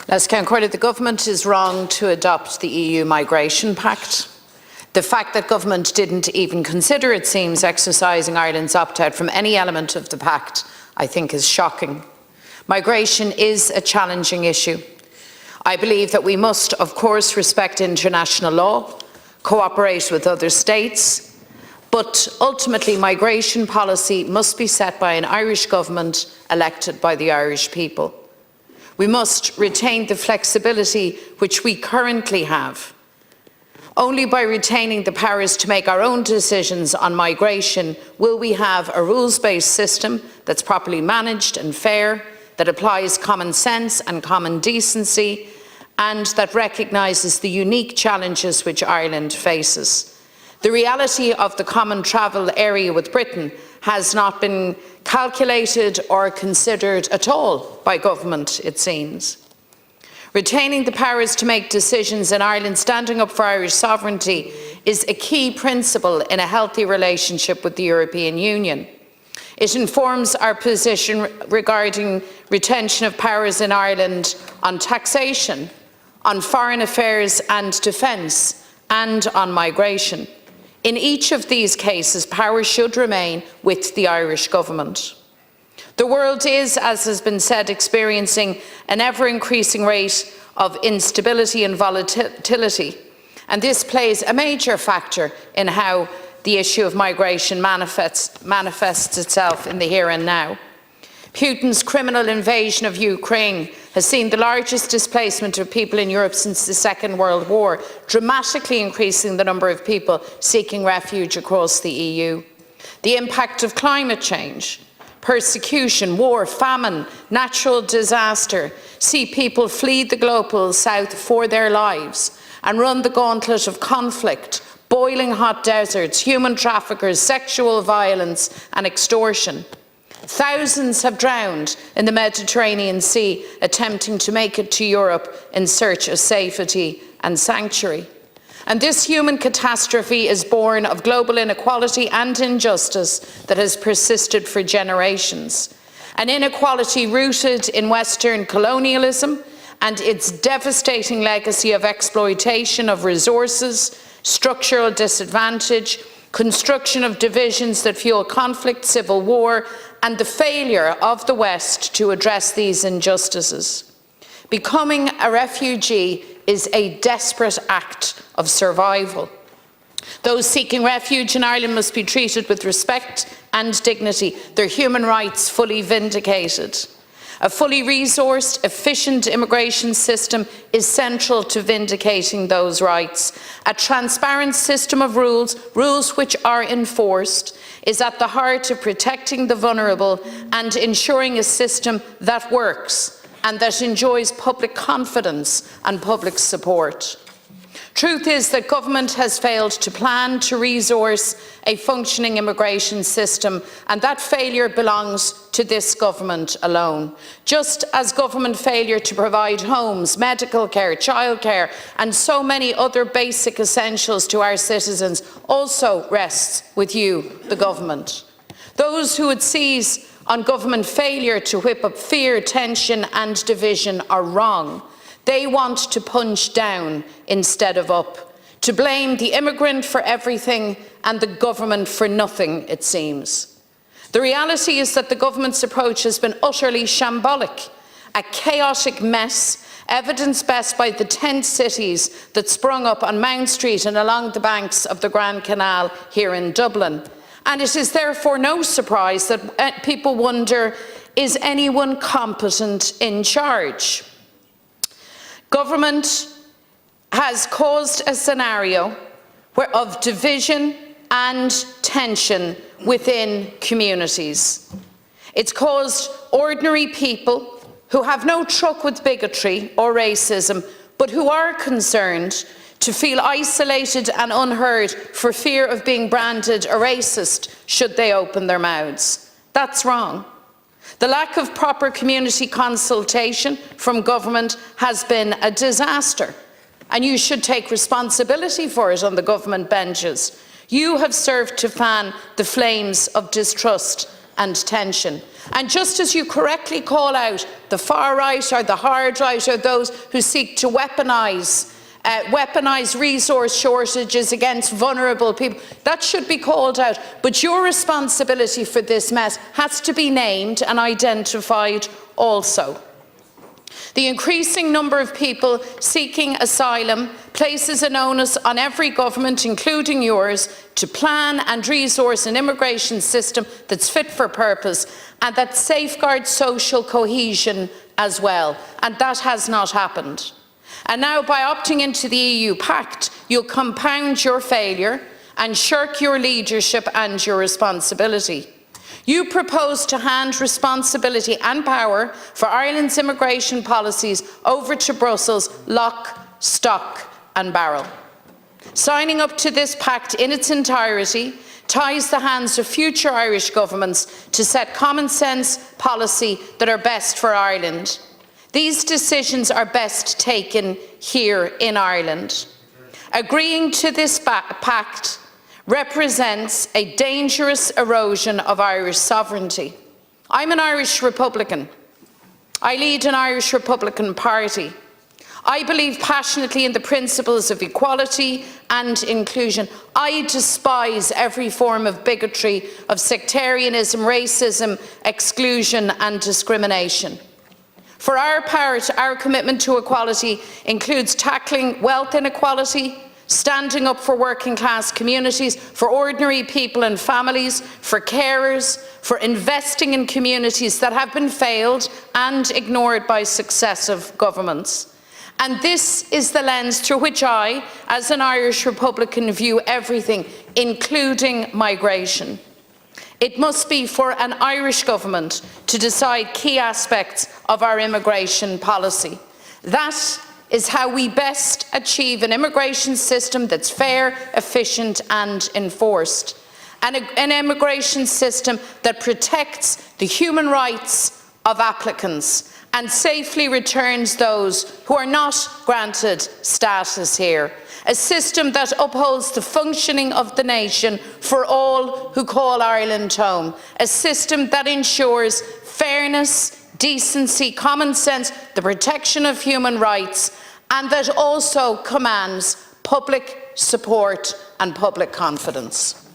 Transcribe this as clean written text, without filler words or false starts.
The government is wrong to adopt the EU Migration Pact. The fact that government didn't even consider, it seems, exercising Ireland's opt-out from any element of the pact, I think, is shocking. Migration is a challenging issue. I believe that we must, of course, respect international law, cooperate with other states, but ultimately migration policy must be set by an Irish government elected by the Irish people. We must retain the flexibility which we currently have. Only by retaining the powers to make our own decisions on migration will we have a rules-based system that's properly managed and fair, that applies common sense and common decency, and that recognises the unique challenges which Ireland faces. The reality of the common travel area with Britain has not been calculated or considered at all by government, it seems. Retaining the powers to make decisions in Ireland, standing up for Irish sovereignty, is a key principle in a healthy relationship with the European Union. It informs our position regarding retention of powers in Ireland on taxation, on foreign affairs and defence, and on migration. In each of these cases, power should remain with the Irish government. The world is, as has been said, experiencing an ever-increasing rate of instability and volatility, and this plays a major factor in how the issue of migration manifests itself in the here and now. Putin's criminal invasion of Ukraine has seen the largest displacement of people in Europe since the Second World War, dramatically increasing the number of people seeking refuge across the EU. The impact of climate change, persecution, war, famine, natural disaster see people flee the global south for their lives and run the gauntlet of conflict, boiling hot deserts, human traffickers, sexual violence and extortion. Thousands have drowned in the Mediterranean Sea attempting to make it to Europe in search of safety and sanctuary. And this human catastrophe is born of global inequality and injustice that has persisted for generations. An inequality rooted in Western colonialism and its devastating legacy of exploitation of resources, structural disadvantage, construction of divisions that fuel conflict, civil war, and the failure of the West to address these injustices. Becoming a refugee is a desperate act of survival. Those seeking refuge in Ireland must be treated with respect and dignity, their human rights fully vindicated. A fully resourced, efficient immigration system is central to vindicating those rights. A transparent system of rules which are enforced, is at the heart of protecting the vulnerable and ensuring a system that works and that enjoys public confidence and public support. Truth is that government has failed to plan to resource a functioning immigration system, and that failure belongs to this government alone. Just as government failure to provide homes, medical care, childcare, and so many other basic essentials to our citizens also rests with you, the government. Those who would seize on government failure to whip up fear, tension, and division are wrong. They want to punch down instead of up, to blame the immigrant for everything and the government for nothing, it seems. The reality is that the government's approach has been utterly shambolic, a chaotic mess, evidenced best by the tent cities that sprung up on Mount Street and along the banks of the Grand Canal here in Dublin. And it is therefore no surprise that people wonder, is anyone competent in charge? Government has caused a scenario of division and tension within communities. It's caused ordinary people who have no truck with bigotry or racism, but who are concerned, to feel isolated and unheard for fear of being branded a racist should they open their mouths. That's wrong. The lack of proper community consultation from government has been a disaster, and you should take responsibility for it on the government benches. You have served to fan the flames of distrust and tension, And just as you correctly call out the far right or the hard right or those who seek to weaponise resource shortages against vulnerable people, that should be called out. But your responsibility for this mess has to be named and identified also. The increasing number of people seeking asylum places an onus on every government, including yours, to plan and resource an immigration system that's fit for purpose and that safeguards social cohesion as well. And that has not happened. And now, by opting into the EU Pact, you'll compound your failure and shirk your leadership and your responsibility. You propose to hand responsibility and power for Ireland's immigration policies over to Brussels, lock, stock and barrel. Signing up to this pact in its entirety ties the hands of future Irish governments to set common sense policy that are best for Ireland. These decisions are best taken here in Ireland. Agreeing to this pact represents a dangerous erosion of Irish sovereignty. I'm an Irish Republican. I lead an Irish Republican Party. I believe passionately in the principles of equality and inclusion. I despise every form of bigotry, of sectarianism, racism, exclusion and discrimination. For our part, our commitment to equality includes tackling wealth inequality, standing up for working class communities, for ordinary people and families, for carers, for investing in communities that have been failed and ignored by successive governments. And this is the lens through which I, as an Irish Republican, view everything, including migration. It must be for an Irish government to decide key aspects of our immigration policy. That is how we best achieve an immigration system that's fair, efficient and enforced. And an immigration system that protects the human rights of applicants and safely returns those who are not granted status here. A system that upholds the functioning of the nation for all who call Ireland home. A system that ensures fairness, decency, common sense, the protection of human rights, and that also commands public support and public confidence.